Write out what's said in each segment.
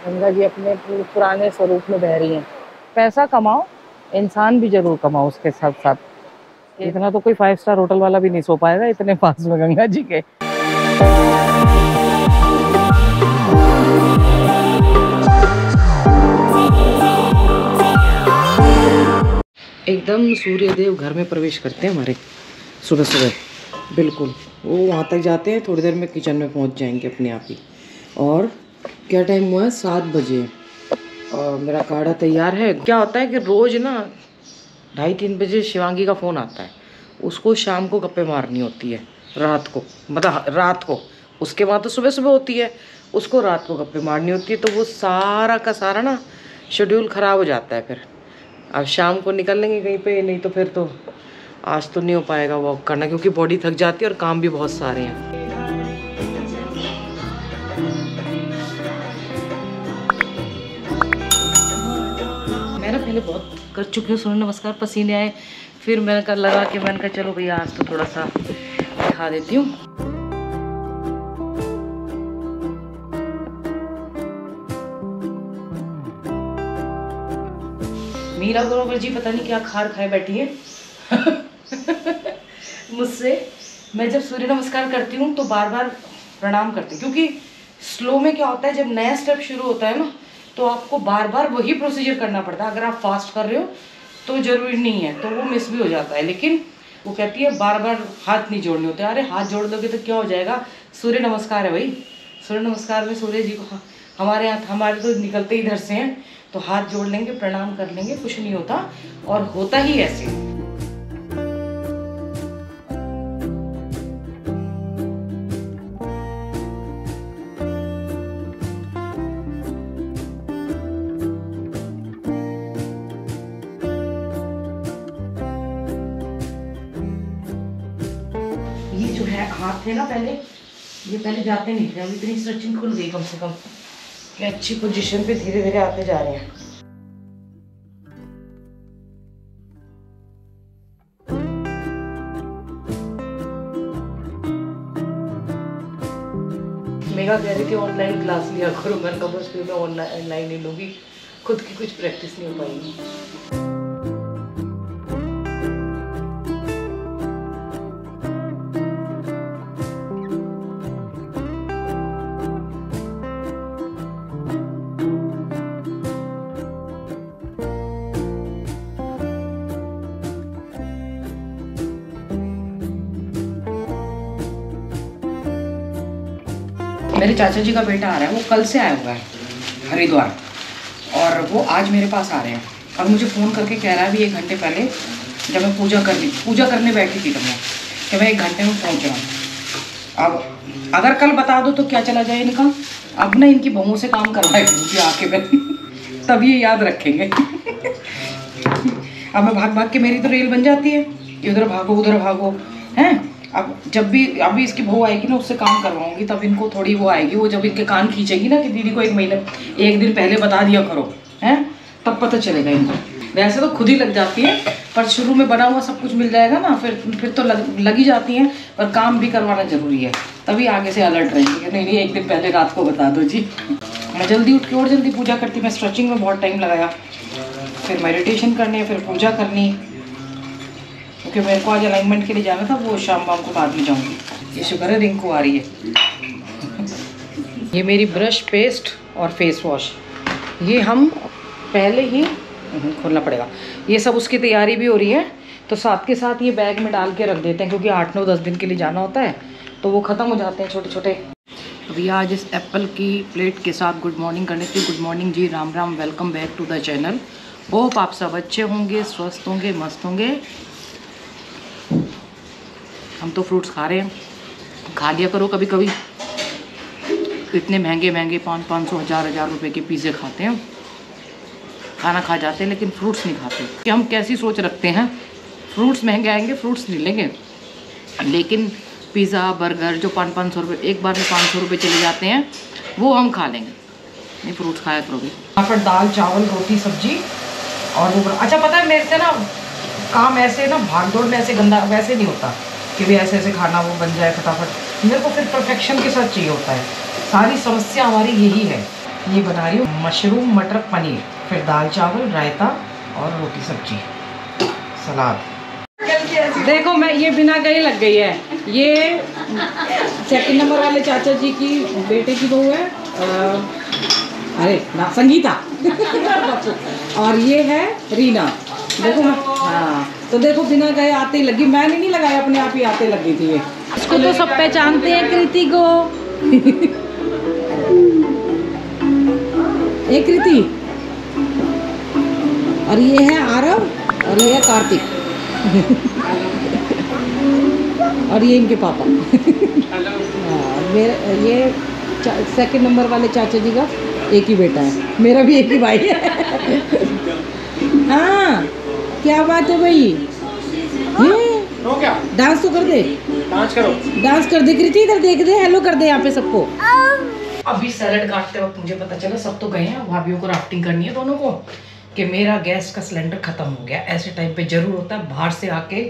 गंगा जी अपने पुराने स्वरूप में बह रही हैं। पैसा कमाओ, इंसान भी जरूर कमाओ उसके साथ साथ। इतना तो कोई 5 स्टार होटल वाला भी नहीं सो पाएगा इतने पास में गंगा जी के। एकदम सूर्यदेव घर में प्रवेश करते हैं हमारे सुबह सुबह। बिल्कुल वो वहाँ तक जाते हैं, थोड़ी देर में किचन में पहुँच जाएंगे अपने आप ही। और क्या टाइम हुआ है? 7 बजे। और मेरा काढ़ा तैयार है। क्या होता है कि रोज़ ना 2:30-3 बजे शिवांगी का फ़ोन आता है। उसको शाम को गप्पे मारनी होती है, रात को, मतलब रात को। उसके बाद तो सुबह सुबह होती है, उसको रात को गप्पे मारनी होती है। तो वो सारा का सारा ना शेड्यूल ख़राब हो जाता है। फिर अब शाम को निकल लेंगे कहीं पे, नहीं तो फिर तो आज तो नहीं हो पाएगा वॉक करना, क्योंकि बॉडी थक जाती है और काम भी बहुत सारे हैं। मैं ना पहले बहुत कर चुकी हूँ सूर्य नमस्कार, पसीने आए। फिर मैंने कहा लगा कि मैंने कहा चलो भैया आज तो थोड़ा सा दिखा देती हूँ। मीरा ग्रोवर जी पता नहीं क्या खार खाए बैठी है मुझसे। मैं जब सूर्य नमस्कार करती हूँ तो बार बार प्रणाम करती हूँ, क्योंकि स्लो में क्या होता है जब नया स्टेप शुरू होता है ना तो आपको बार बार वही प्रोसीजर करना पड़ता है। अगर आप फास्ट कर रहे हो तो जरूरी नहीं है, तो वो मिस भी हो जाता है। लेकिन वो कहती है बार बार हाथ नहीं जोड़ने होते। अरे हाथ जोड़ दोगे तो क्या हो जाएगा? सूर्य नमस्कार है भाई। सूर्य नमस्कार में सूर्य जी को, हमारे तो निकलते ही इधर से हैं, तो हाथ जोड़ लेंगे, प्रणाम कर लेंगे, कुछ नहीं होता। और होता ही ऐसे। ये जो है हाथ थे ना पहले, ये पहले जाते नहीं थे, अभी इतनी स्ट्रेचिंग खुल गई कम से कम कि अच्छी पोजीशन पे धीरे धीरे आते जा रहे हैं। मेगा कह रही थी ऑनलाइन क्लास लिया करो। मैंने कहा बस फिर मैं ऑनलाइन ही लूँगी, खुद की कुछ प्रैक्टिस नहीं हो पाएगी। मेरे चाचा जी का बेटा आ रहा है, वो कल से आया हुआ है हरिद्वार, और वो आज मेरे पास आ रहे हैं। और मुझे फ़ोन करके कह रहा है भी 1 घंटे पहले, जब मैं पूजा करने बैठी थी तब कि मैं 1 घंटे में पहुंच जाऊँ। अब अगर कल बता दो तो क्या चला जाए इनका। अब ना इनकी बहुओं से काम करवाए क्योंकि आके मैं तब ये याद रखेंगे अब मैं भाग भाग के, मेरी तो रेल बन जाती है, इधर भागो उधर भागो हैं। अब जब भी अभी इसकी बहू आएगी ना, उससे काम करवाऊंगी, तब इनको थोड़ी वो आएगी। वो जब इनके कान खींचेगी ना कि दीदी को 1 दिन पहले बता दिया करो, हैं, तब पता चलेगा इनको। वैसे तो खुद ही लग जाती है, पर शुरू में बना हुआ सब कुछ मिल जाएगा ना, फिर तो लग ही जाती हैं। पर काम भी करवाना जरूरी है, तभी आगे से अलर्ट रहेंगे। नहीं 1 दिन पहले रात को बता दो जी। मैं जल्दी उठ के और जल्दी पूजा करती। मैं स्ट्रेचिंग में बहुत टाइम लगाया, फिर मेडिटेशन करनी, फिर पूजा करनी, क्योंकि मेरे को आज अलाइनमेंट के लिए जाना था। वो शाम को बाद में जाऊंगी। ये शुक्र है रिंकू आ रही है। ये मेरी ब्रश, पेस्ट और फेस वॉश, ये हम पहले ही खोलना पड़ेगा। ये सब उसकी तैयारी भी हो रही है, तो साथ के साथ ये बैग में डाल के रख देते हैं, क्योंकि 8-9-10 दिन के लिए जाना होता है, तो वो ख़त्म हो जाते हैं छोटे छोटे। अभी आज इस एप्पल की प्लेट के साथ गुड मॉर्निंग करने की। गुड मॉर्निंग जी, Ram Ram, welcome back to the channel. Hope आप सब अच्छे होंगे, स्वस्थ होंगे, मस्त होंगे। हम तो फ्रूट्स खा रहे हैं, खा लिया करो कभी कभी। इतने महंगे 500-500, 1000 रुपए के पिज़्ज़े खाते हैं, खाना खा जाते हैं, लेकिन फ्रूट्स नहीं खाते। कि हम कैसी सोच रखते हैं, फ्रूट्स महंगे आएंगे, फ्रूट्स नहीं लेंगे, लेकिन पिज़्ज़ा बर्गर जो 500-500 रुपये एक बार में 500 रुपये चले जाते हैं, वो हम खा लेंगे। नहीं, फ्रूट्स खाया करोगे। यहाँ पर दाल चावल रोटी सब्जी और वो। अच्छा पता है मेरे से ना काम ऐसे ना भागदौड़ में ऐसे गंदा वैसे नहीं होता कि भी ऐसे ऐसे खाना वो बन जाए फटाफट। मेरे को फिर परफेक्शन के साथ चाहिए होता है। सारी समस्या हमारी यही है ये बना रही हूँ मशरूम मटर पनीर, फिर दाल चावल, रायता और रोटी सब्जी, सलाद। देखो मैं ये बिना गए लग गई है। ये सेकंड नंबर वाले चाचा जी की बेटे की बहू है, अरे ना संगीता और ये है रीना। देखो हाँ, तो देखो बिना गए आते ही लगी, मैंने नहीं लगाया, अपने आप ही आते लगी थी। ये इसको तो सब पहचानते हैं, कृति को। एक कृति, और ये है आरव, और ये है कार्तिक, और ये इनके पापा। मेरे ये सेकंड नंबर वाले चाचा जी का एक ही बेटा है, मेरा भी एक ही भाई है। हाँ क्या बात है भाई, ये क्या डांस तो कर दे, डांस करो, डांस कर दे कृति, इधर देख दे, हेलो कर दे यहाँ पे सबको। अभी सैलेड काटते वक्त मुझे पता चला सब तो गए हैं, भाभीियों को राफ्टिंग करनी है दोनों को, कि मेरा गैस का सिलेंडर खत्म हो गया। ऐसे टाइम पे जरूर होता है, बाहर से आके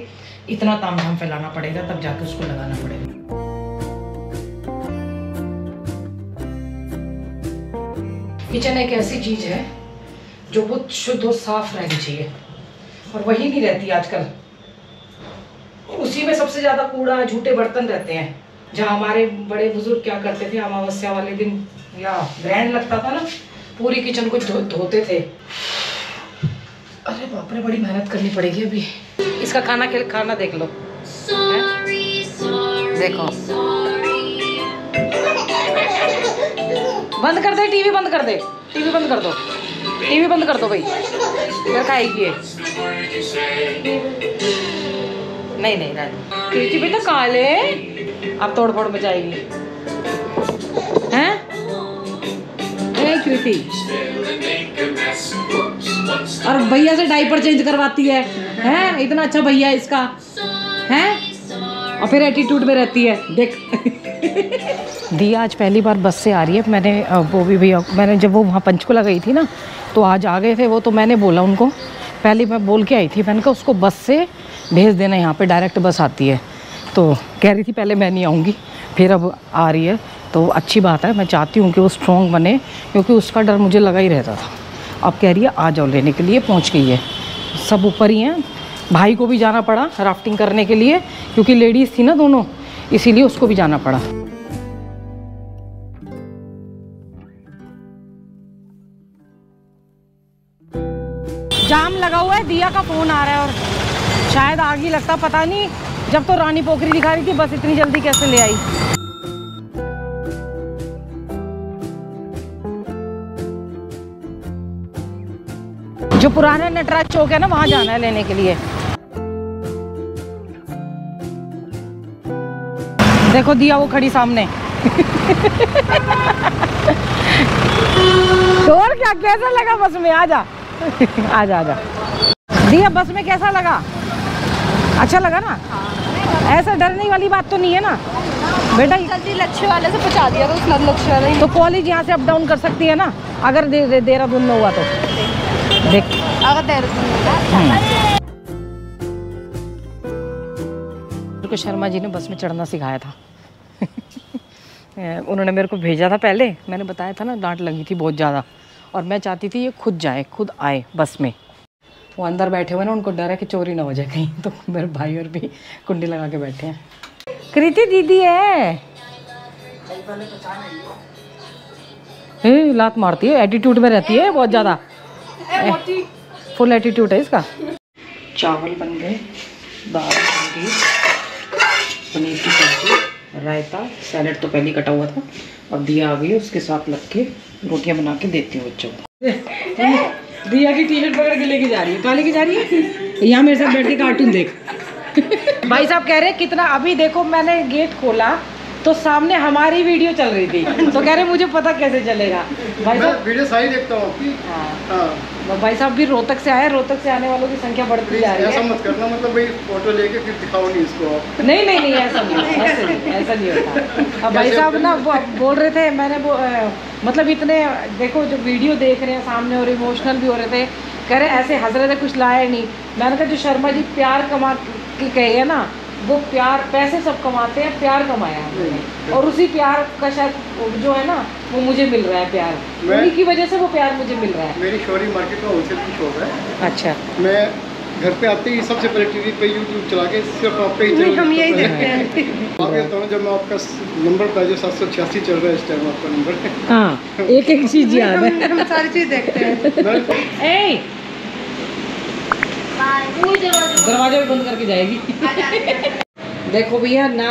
इतना तामझाम फैलाना पड़ेगा, तब जाके उसको लगाना पड़ेगा। किचन एक ऐसी चीज है जो बहुत शुद्ध और साफ रहनी चाहिए, और वही नहीं रहती आजकल। उसी में सबसे ज्यादा कूड़ा, झूठे बर्तन रहते हैं। जहाँ हमारे बड़े बुजुर्ग क्या करते थे, अमावस्या वाले दिन या ग्रहण लगता था ना, पूरी किचन को धोते थे। अरे बाप रे, बड़ी मेहनत करनी पड़ेगी अभी। इसका खाना देख लो, देखो। बंद कर दे टीवी, बंद कर दे टीवी, बंद कर दो टीवी, बंद कर दो भाई, फिर खाएगी ये। नहीं नहीं कृति बेटा काले, अब तोड़ फोड़ मचाएगी हैं कृति, और भैया से डायपर चेंज करवाती है हैं, इतना अच्छा भैया इसका है, और फिर एटीट्यूड में रहती है देख। दिया आज पहली बार बस से आ रही है। मैंने वो भी भैया, मैंने जब वो वहाँ पंचकुला गई थी ना, तो आज आ गए थे वो, तो मैंने बोला उनको, पहले मैं बोल के आई थी, मैंने कहा उसको बस से भेज देना, यहाँ पे डायरेक्ट बस आती है। तो कह रही थी पहले मैं नहीं आऊँगी, फिर अब आ रही है, तो अच्छी बात है। मैं चाहती हूँ कि वो स्ट्रॉन्ग बने, क्योंकि उसका डर मुझे लगा ही रहता था। अब कह रही है आ जाओ, लेने के लिए पहुँच गई है। सब ऊपर ही हैं। भाई को भी जाना पड़ा राफ्टिंग करने के लिए, क्योंकि लेडीज़ थी ना दोनों, इसीलिए उसको भी जाना पड़ा। जाम लगा हुआ है, दिया का फ़ोन आ रहा है, और शायद आग ही लगता, पता नहीं। जब तो रानी पोखरी दिखा रही थी, बस इतनी जल्दी कैसे ले आई। जो पुराना नटराज चौक है ना, वहां जाना है लेने के लिए। देखो दिया वो खड़ी सामने। तो और क्या, कैसा लगा बस में? आजा आजा आजा। दिया बस में कैसा लगा? अच्छा लगा ना? ऐसा डरने वाली बात तो नहीं है ना बेटा? जल्दी लक्ष्य वाले से पहुंचा दिया तो लक्ष्य वाले। तो कॉलेज यहाँ से अप डाउन कर सकती है ना, अगर देहरादून में हुआ तो। देख अगर देहरादून को शर्मा जी ने बस में चढ़ना सिखाया था। उन्होंने मेरे को भेजा था पहले, मैंने बताया था ना, डांट लगी थी बहुत ज़्यादा, और मैं चाहती थी ये खुद जाए, खुद आए बस में। वो अंदर बैठे हुए ना, उनको डर है कि चोरी ना हो जाए कहीं, तो मेरे भाई और भी कुंडी लगा के बैठे हैं। कृति दीदी है, लात मारती है, एटीट्यूड में रहती है बहुत ज़्यादा, फुल एटीट्यूड है इसका। चावल बन गए, दाल बन गई, पनीर की सब्जी, रायता, सैलेड तो पहले कटा हुआ था, और दिया आ गई, उसके साथ लग के रोटियां बना के देती हूँ बच्चों को। दिया की टी-शर्ट पकड़ के लेके जा रही है, कहाँ लेके जा रही है? यहाँ मेरे साथ बैठ के कार्टून देख। भाई साहब कह रहे कितना, अभी देखो मैंने गेट खोला तो सामने हमारी वीडियो चल रही थी, तो कह रहे मुझे पता कैसे चलेगा। भाई साहब वीडियो सारी देखता हूँ आपकी। हाँ। भाई साहब भी रोहतक से आए, रोहतक से आने वालों की संख्या बढ़ती जा रही है। ऐसा मत करना, मतलब भाई फोटो लेके फिर दिखाओ नहीं इसको आप। नहीं नहीं नहीं, ऐसा नहीं, ऐसा नहीं होता। अब भाई साहब ना बोल रहे थे, मैंने मतलब इतने देखो जो वीडियो देख रहे हैं सामने और इमोशनल भी हो रहे थे, कह रहे ऐसे हंस रहे थे, कुछ लाया नहीं। मैंने कहा जो शर्मा जी प्यार कमा के कहे है ना, वो प्यार, पैसे सब कमाते हैं, प्यार कमाया हमने, और उसी प्यार का शायद जो है ना वो मुझे मिल रहा है प्यार, उन्हीं की वजह से वो प्यार मुझे मिल रहा है। मेरी शोरी मार्केट में होलसेल की शॉप है। अच्छा। मैं घर पे आते ही सबसे पहले टीवी पे यूट्यूब चला के सिर्फ आप पे ही नहीं, हम यही देखते हैं। आप ये बताओ, जब मैं आपका नंबर था जो 786 चल रहा है इस टाइम आपका नंबर। हाँ, एक एक चीज याद है। हम सारी चीज देखते हैं। ए दरवाजा भी बंद करके जाएगी। देखो भैया, ना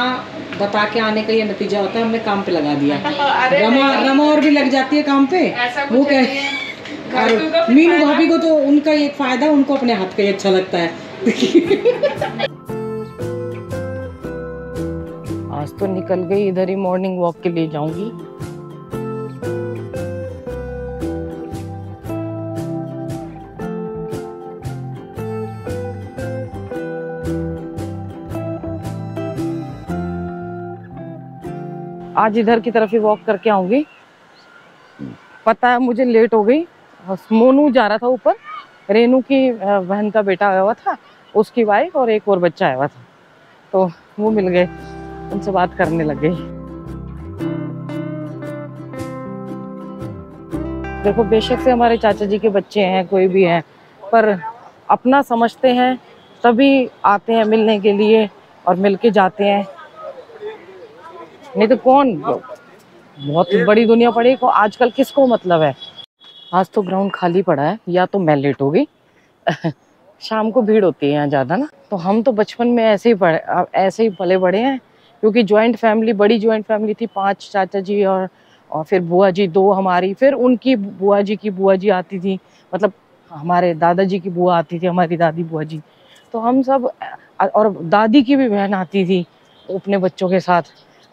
बता के आने का ये नतीजा होता है, हमने काम पे लगा दिया। रमा और भी लग जाती है काम पे। वो क्या और मीनू भाभी को तो उनका एक फायदा, उनको अपने हाथ का ही अच्छा लगता है। आज तो निकल गई, इधर ही मॉर्निंग वॉक के लिए जाऊंगी। आज इधर की तरफ ही वॉक करके आऊंगी। पता है मुझे लेट हो गई। मोनू जा रहा था ऊपर, रेनू की बहन का बेटा आया हुआ था, उसकी वाइफ और एक और बच्चा आया हुआ था, तो वो मिल गए, उनसे बात करने लग गई। देखो, बेशक से हमारे चाचा जी के बच्चे हैं, कोई भी हैं, पर अपना समझते हैं तभी आते हैं मिलने के लिए और मिलके जाते हैं, नहीं तो कौन, बहुत बड़ी दुनिया पड़ी को आजकल किसको मतलब है। आज तो ग्राउंड खाली पड़ा है, या तो मैं लेट हो गई। शाम को भीड़ होती है यहाँ ज़्यादा ना। तो हम तो बचपन में ऐसे ही पले बड़े हैं, क्योंकि जॉइंट फैमिली, बड़ी जॉइंट फैमिली थी, 5 चाचा जी और फिर बुआ जी 2 हमारी, फिर उनकी बुआ जी आती थी, मतलब हमारे दादाजी की बुआ आती थी, हमारी दादी बुआ जी, तो हम सब, और दादी की भी बहन आती थी अपने बच्चों के साथ।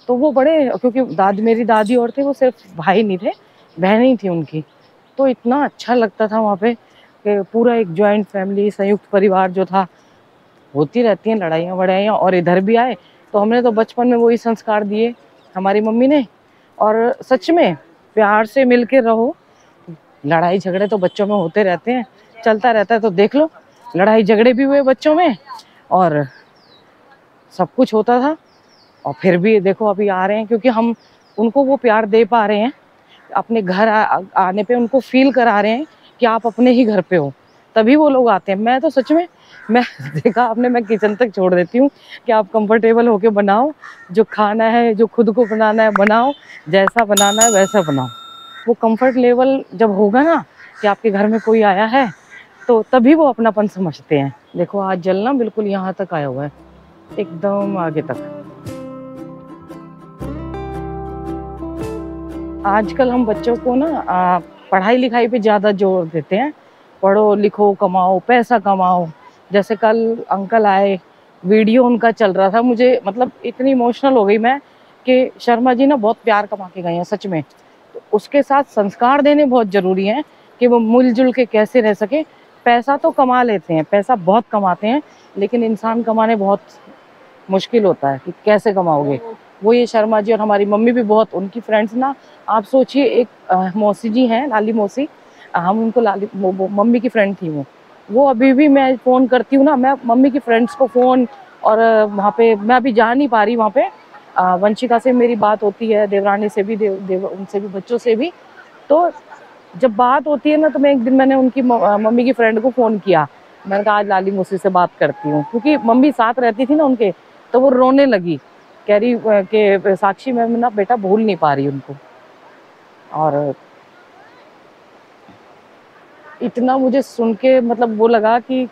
तो वो बड़े, क्योंकि मेरी दादी और थे, वो सिर्फ भाई नहीं थे, बहन ही थी उनकी, तो इतना अच्छा लगता था वहाँ पे कि पूरा एक जॉइंट फैमिली, संयुक्त परिवार जो था। होती रहती हैं लड़ाइयाँ वड़ाइयाँ, और इधर भी आए तो हमने तो बचपन में वही संस्कार दिए हमारी मम्मी ने। और सच में प्यार से मिल के रहो, लड़ाई झगड़े तो बच्चों में होते रहते हैं, चलता रहता है, तो देख लो लड़ाई झगड़े भी हुए बच्चों में और सब कुछ होता था, और फिर भी देखो अभी आ रहे हैं, क्योंकि हम उनको वो प्यार दे पा रहे हैं, अपने घर आने पे उनको फील करा रहे हैं कि आप अपने ही घर पे हो, तभी वो लोग आते हैं। मैं तो सच में, मैं देखा आपने, मैं किचन तक छोड़ देती हूँ कि आप कंफर्टेबल होके बनाओ, जो खाना है, जो खुद को बनाना है बनाओ, जैसा बनाना है वैसा बनाओ। वो कंफर्ट लेवल जब होगा ना कि आपके घर में कोई आया है, तो तभी वो अपनापन समझते हैं। देखो आज जल ना बिल्कुल यहाँ तक आया हुआ है, एकदम आगे तक। आजकल हम बच्चों को ना पढ़ाई लिखाई पे ज़्यादा जोर देते हैं, पढ़ो लिखो कमाओ, पैसा कमाओ। जैसे कल अंकल आए, वीडियो उनका चल रहा था, मुझे मतलब इतनी इमोशनल हो गई मैं कि शर्मा जी ना बहुत प्यार कमा के गए हैं सच में। तो उसके साथ संस्कार देने बहुत ज़रूरी हैं कि वो मिलजुल के कैसे रह सके। पैसा तो कमा लेते हैं, पैसा बहुत कमाते हैं, लेकिन इंसान कमाने बहुत मुश्किल होता है कि कैसे कमाओगे। वो ये शर्मा जी और हमारी मम्मी भी बहुत, उनकी फ्रेंड्स ना, आप सोचिए, एक मौसी जी हैं, लाली मौसी, हम उनको लाली, वो मम्मी की फ्रेंड थी वो अभी भी मैं फ़ोन करती हूँ ना, मैं मम्मी की फ्रेंड्स को फ़ोन, और वहाँ पे मैं अभी जा नहीं पा रही, वहाँ पे वंशिका से मेरी बात होती है, देवरानी से भी, उनसे भी, बच्चों से भी। तो जब बात होती है ना, तो मैं एक दिन मैंने उनकी मम्मी की फ्रेंड को फ़ोन किया, मैंने कहा आज लाली मौसी से बात करती हूँ, क्योंकि मम्मी साथ रहती थी ना उनके, तो वो रोने लगी, कह रही कि साक्षी मैं ना बेटा भूल नहीं पा रही उनको। और इतना मुझे सुन के मतलब वो लगा कि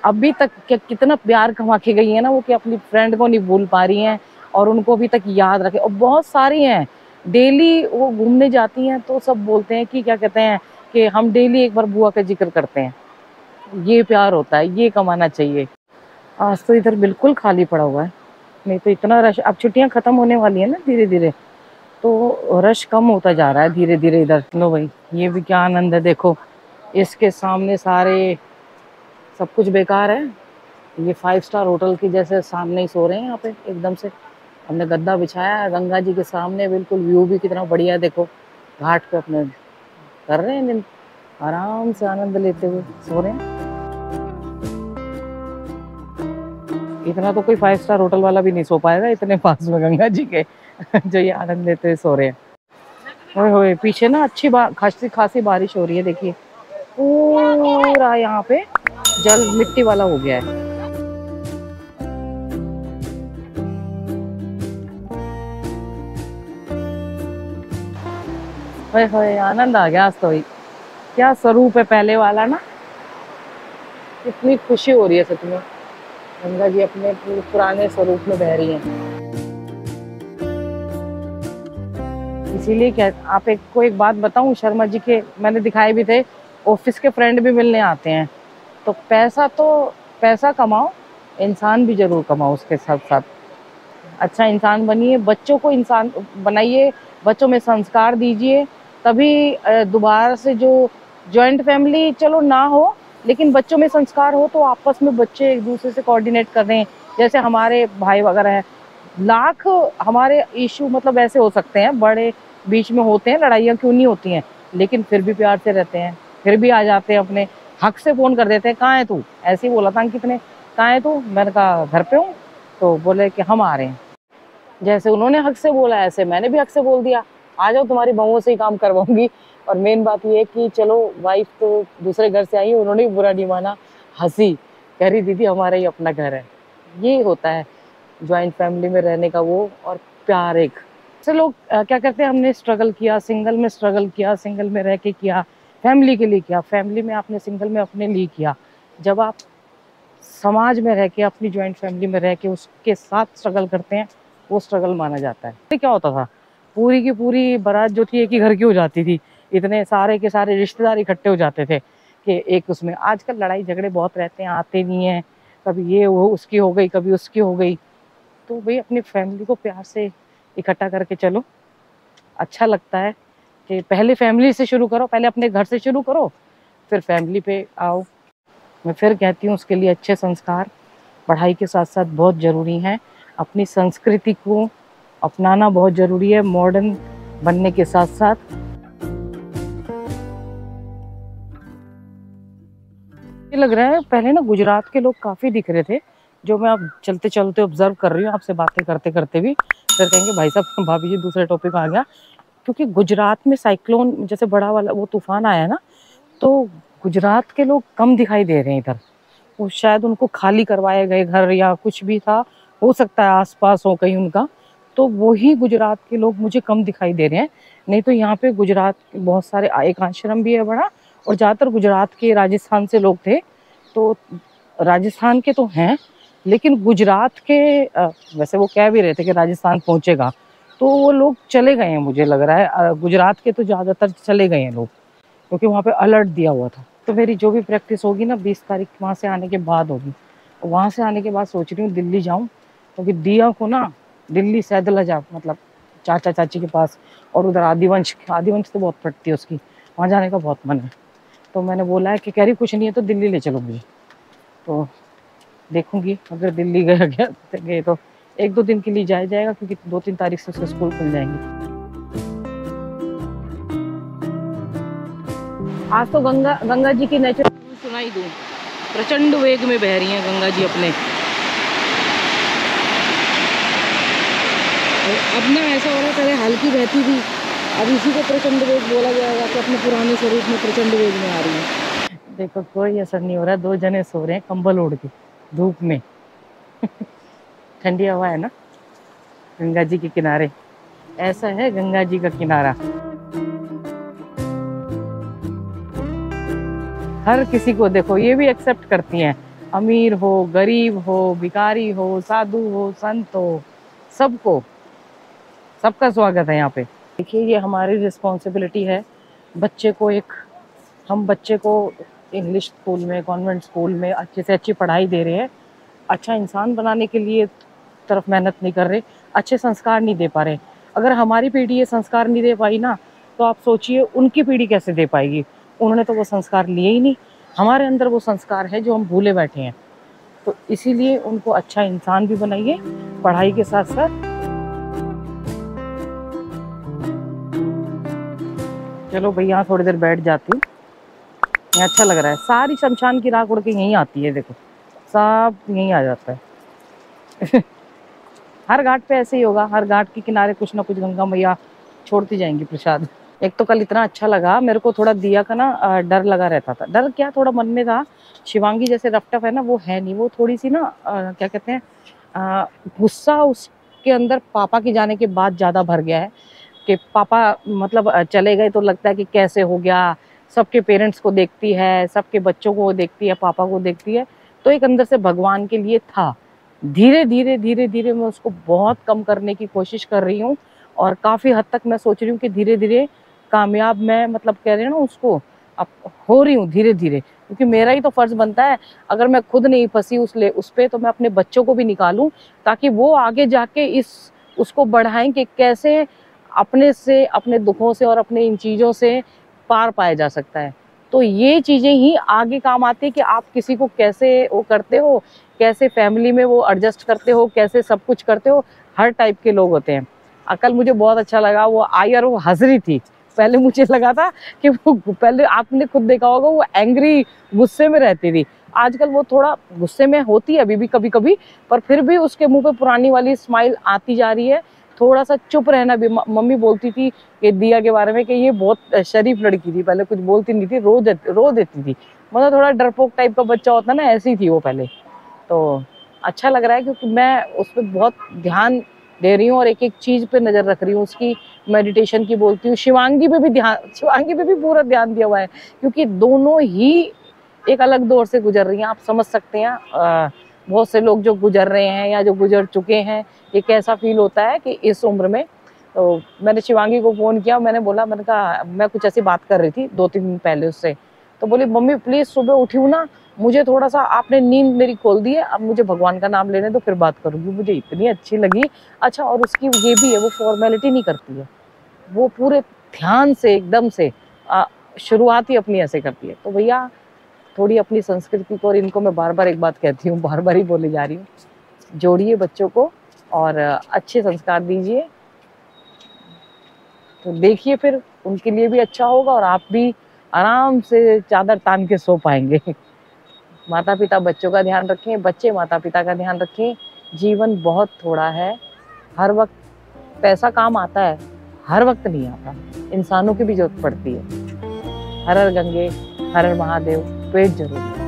अभी तक कितना प्यार कमा के गई है ना वो, कि अपनी फ्रेंड को नहीं भूल पा रही हैं और उनको अभी तक याद रखे। और बहुत सारी हैं, डेली वो घूमने जाती हैं तो सब बोलते हैं कि क्या कहते हैं कि हम डेली एक बार बुआ का जिक्र करते हैं। ये प्यार होता है, ये कमाना चाहिए। आज तो इधर बिल्कुल खाली पड़ा हुआ है, नहीं तो इतना रश। अब छुट्टियां खत्म होने वाली है ना धीरे धीरे, तो रश कम होता जा रहा है धीरे धीरे इधर। लो भाई, ये भी क्या आनंद है, देखो इसके सामने सारे सब कुछ बेकार है। ये 5 स्टार होटल की जैसे सामने ही सो रहे हैं यहाँ पे एकदम से। हमने गद्दा बिछाया है गंगा जी के सामने, बिल्कुल व्यू भी कितना बढ़िया है, देखो घाट पे अपने कर रहे हैं दिन, आराम से आनंद लेते हुए सो रहे हैं। इतना तो कोई 5 स्टार होटल वाला भी नहीं सो पाएगा, इतने पास में गंगा जी के जो ये आनंद लेते हुए सो रहे हैं। ओए होए, पीछे ना अच्छी खासी खासी बारिश हो रही है, देखिए पूरा यहाँ पे जल मिट्टी वाला हो गया है। ओए होए, आनंद आ गया आज तो। क्या स्वरूप है पहले वाला ना, कितनी खुशी हो रही है सच में। गंगा जी अपने पुराने स्वरूप में बह रही हैं। इसीलिए क्या आप को एक बात बताऊं, शर्मा जी के मैंने दिखाए भी थे, ऑफिस के फ्रेंड भी मिलने आते हैं। तो पैसा कमाओ, इंसान भी जरूर कमाओ उसके साथ साथ। अच्छा इंसान बनिए, बच्चों को इंसान बनाइए, बच्चों में संस्कार दीजिए, तभी दोबारा से जो जॉइंट फैमिली चलो ना हो, लेकिन बच्चों में संस्कार हो तो आपस में बच्चे एक दूसरे से कोऑर्डिनेट कर रहे हैं। जैसे हमारे भाई वगैरह हैं, लाख हमारे इशू मतलब ऐसे हो सकते हैं, बड़े बीच में होते हैं, लड़ाइयाँ क्यों नहीं होती हैं, लेकिन फिर भी प्यार से रहते हैं, फिर भी आ जाते हैं, अपने हक से फ़ोन कर देते हैं, कहाँ है तू, ऐसे ही बोला था अंकित ने, कहाँ है तू, मैंने कहा घर पे हूँ, तो बोले कि हम आ रहे हैं। जैसे उन्होंने हक से बोला ऐसे मैंने भी हक से बोल दिया, आ जाओ तुम्हारी बहुओं से ही काम करवाऊंगी। और मेन बात ये है कि चलो वाइफ तो दूसरे घर से आई, उन्होंने भी बुरा नहीं माना, हंसी, कह रही दीदी हमारा ही अपना घर है। ये होता है जॉइंट फैमिली में रहने का वो, और प्यार एक से लोग क्या करते हैं, हमने स्ट्रगल किया, सिंगल में स्ट्रगल किया, सिंगल में रह के किया, फैमिली के लिए किया, फैमिली में आपने, सिंगल में अपने लिए किया। जब आप समाज में रह के, अपनी जॉइंट फैमिली में रह के उसके साथ स्ट्रगल करते हैं, वो स्ट्रगल माना जाता है। क्या होता था, पूरी की पूरी बारात जो थी एक ही घर की हो जाती थी, इतने सारे के सारे रिश्तेदार इकट्ठे हो जाते थे कि एक उसमें। आजकल लड़ाई झगड़े बहुत रहते हैं, आते नहीं हैं, कभी ये वो उसकी हो गई, कभी उसकी हो गई। तो भाई अपनी फैमिली को प्यार से इकट्ठा करके चलो, अच्छा लगता है कि पहले फैमिली से शुरू करो, पहले अपने घर से शुरू करो, फिर फैमिली पे आओ। मैं फिर कहती हूँ उसके लिए अच्छे संस्कार पढ़ाई के साथ साथ बहुत ज़रूरी हैं। अपनी संस्कृति को अपनाना बहुत ज़रूरी है, मॉडर्न बनने के साथ साथ। ये लग रहा है पहले ना गुजरात के लोग काफ़ी दिख रहे थे, जो मैं अब चलते चलते ऑब्जर्व कर रही हूँ, आपसे बातें करते करते भी। फिर कहेंगे भाई साहब भाभी जी दूसरे टॉपिक आ गया, क्योंकि गुजरात में साइक्लोन जैसे बड़ा वाला वो तूफान आया ना, तो गुजरात के लोग कम दिखाई दे रहे हैं इधर। वो शायद उनको खाली करवाए गए घर या कुछ भी था, हो सकता है आसपास हो कहीं उनका, तो वही गुजरात के लोग मुझे कम दिखाई दे रहे हैं। नहीं तो यहाँ पे गुजरात के बहुत सारे, एक आश्रम भी है बड़ा, और ज़्यादातर गुजरात के, राजस्थान से लोग थे। तो राजस्थान के तो हैं, लेकिन गुजरात के वैसे वो कह भी रहे थे कि राजस्थान पहुँचेगा, तो वो लोग चले गए हैं, मुझे लग रहा है गुजरात के तो ज़्यादातर चले गए हैं लोग, क्योंकि वहाँ पे अलर्ट दिया हुआ था। तो मेरी जो भी प्रैक्टिस होगी ना 20 तारीख वहाँ से आने के बाद होगी। वहाँ से आने के बाद सोच रही हूँ दिल्ली जाऊँ, क्योंकि दिया को ना दिल्ली सैदला जा, मतलब चाचा चाची के पास, और उधर आदिवंश तो बहुत फटती है उसकी, वहाँ जाने का बहुत मन है। तो मैंने बोला है कि कह रही कुछ नहीं है तो दिल्ली ले चलो मुझे, तो देखूंगी अगर दिल्ली गए तो 1-2 दिन के लिए जाएगा, क्योंकि 2-3 तारीख से उसके स्कूल खुल जाएंगे। आज तो गंगा जी की नेचुरल सुनाई दूं, प्रचंड वेग में बह रही हैं गंगा जी अपने। अब ना ऐसा हो रहा है, पहले हल्की बहती थी, अब इसी को प्रचंड वेग बोला जाएगा कि अपने पुराने स्वरूप में प्रचंड वेग में आ रही है। देखो कोई असर नहीं हो रहा है, 2 जने सो रहे हैं कंबल ओढ़ के धूप में ठंडी हवा है ना गंगा जी के किनारे, ऐसा है गंगा जी का किनारा। हर किसी को देखो, ये भी एक्सेप्ट करती हैं, अमीर हो, गरीब हो, भिखारी हो, साधु हो, संत हो, सबको, सबका स्वागत है यहाँ पे। देखिए ये हमारी रिस्पॉन्सिबिलिटी है, बच्चे को हम बच्चे को इंग्लिश स्कूल में, कॉन्वेंट स्कूल में अच्छे से अच्छी पढ़ाई दे रहे हैं, अच्छा इंसान बनाने के लिए तरफ मेहनत नहीं कर रहे, अच्छे संस्कार नहीं दे पा रहे। अगर हमारी पीढ़ी ये संस्कार नहीं दे पाई ना, तो आप सोचिए उनकी पीढ़ी कैसे दे पाएगी। उन्होंने तो वो संस्कार लिए ही नहीं, हमारे अंदर वो संस्कार है जो हम भूले बैठे हैं। तो इसीलिए उनको अच्छा इंसान भी बनाइए पढ़ाई के साथ साथ। चलो भाई यहाँ थोड़ी देर बैठ जाती हूँ, अच्छा लग रहा है। सारी शमशान की राख उड़ के यहीं आती है, देखो सब यहीं आ जाता है। हर घाट पे ऐसे ही होगा, हर घाट के किनारे कुछ ना कुछ गंगा मैया छोड़ती जाएंगी प्रसाद। एक तो कल इतना अच्छा लगा, मेरे को थोड़ा दिया का ना डर लगा रहता था। डर क्या, थोड़ा मन में था, शिवांगी जैसे रफ टफ है ना वो है नहीं, वो थोड़ी सी ना क्या कहते हैं, गुस्सा उसके अंदर पापा के जाने के बाद ज़्यादा भर गया है कि पापा मतलब चले गए तो लगता है कि कैसे हो गया, सबके पेरेंट्स को देखती है, सबके बच्चों को देखती है, पापा को देखती है, तो एक अंदर से भगवान के लिए था। धीरे धीरे मैं उसको बहुत कम करने की कोशिश कर रही हूँ और काफ़ी हद तक मैं सोच रही हूँ कि धीरे धीरे कामयाब मैं मतलब कह रही हूँ ना उसको, अब हो रही हूँ धीरे धीरे, क्योंकि मेरा ही तो फर्ज बनता है, अगर मैं खुद नहीं फंसी उस पे तो मैं अपने बच्चों को भी निकालूं ताकि वो आगे जाके उसको बढ़ाएं कि कैसे अपने से, अपने दुखों से और अपने इन चीज़ों से पार पाया जा सकता है। तो ये चीज़ें ही आगे काम आती है कि आप किसी को कैसे वो करते हो, कैसे फैमिली में वो एडजस्ट करते हो, कैसे सब कुछ करते हो, हर टाइप के लोग होते हैं। कल मुझे बहुत अच्छा लगा, वो आई और वो हंस रही थी। पहले मुझे लगा था कि वो, पहले आपने खुद देखा होगा वो एंग्री गुस्से में रहती थी, आजकल वो थोड़ा गुस्से में होती है अभी भी कभी कभी, पर फिर भी उसके मुंह पे पुरानी वाली स्माइल आती जा रही है। थोड़ा सा चुप रहना भी, मम्मी बोलती थी कि दिया के बारे में कि ये बहुत शरीफ लड़की थी, पहले कुछ बोलती नहीं थी, रो देती थी, मतलब थोड़ा डरपोक टाइप का बच्चा होता ना, ऐसी थी वो पहले। तो अच्छा लग रहा है क्योंकि मैं उस पर बहुत ध्यान दे रही हूँ और एक एक चीज़ पे नज़र रख रही हूँ, उसकी मेडिटेशन की बोलती हूँ। शिवांगी पे भी पूरा ध्यान दिया हुआ है क्योंकि दोनों ही एक अलग दौर से गुजर रही हैं, आप समझ सकते हैं। बहुत से लोग जो गुजर रहे हैं या जो गुजर चुके हैं, ये कैसा फील होता है कि इस उम्र में। तो मैंने शिवांगी को फ़ोन किया, मैंने कहा मैं कुछ ऐसी बात कर रही थी 2-3 दिन पहले उससे, तो बोली मम्मी प्लीज़ सुबह उठी हूँ ना, मुझे थोड़ा सा, आपने नींद मेरी खोल दी है, अब मुझे भगवान का नाम लेने दो फिर बात करूँगी। मुझे इतनी अच्छी लगी। अच्छा, और उसकी ये भी है, वो फॉर्मेलिटी नहीं करती है, वो पूरे ध्यान से एकदम से शुरुआत ही अपनी ऐसे करती है। तो भैया थोड़ी अपनी संस्कृति को, और इनको मैं बार बार एक बात कहती हूँ, बार बार ही बोले जा रही हूँ, जोड़िए बच्चों को और अच्छे संस्कार दीजिए, तो देखिए फिर उनके लिए भी अच्छा होगा और आप भी आराम से चादर तान के सो पाएंगे। माता पिता बच्चों का ध्यान रखें, बच्चे माता पिता का ध्यान रखें। जीवन बहुत थोड़ा है, हर वक्त पैसा काम आता है, हर वक्त नहीं आता, इंसानों की भी जरूरत पड़ती है। हर हर गंगे, हर हर महादेव, पेट जरूर।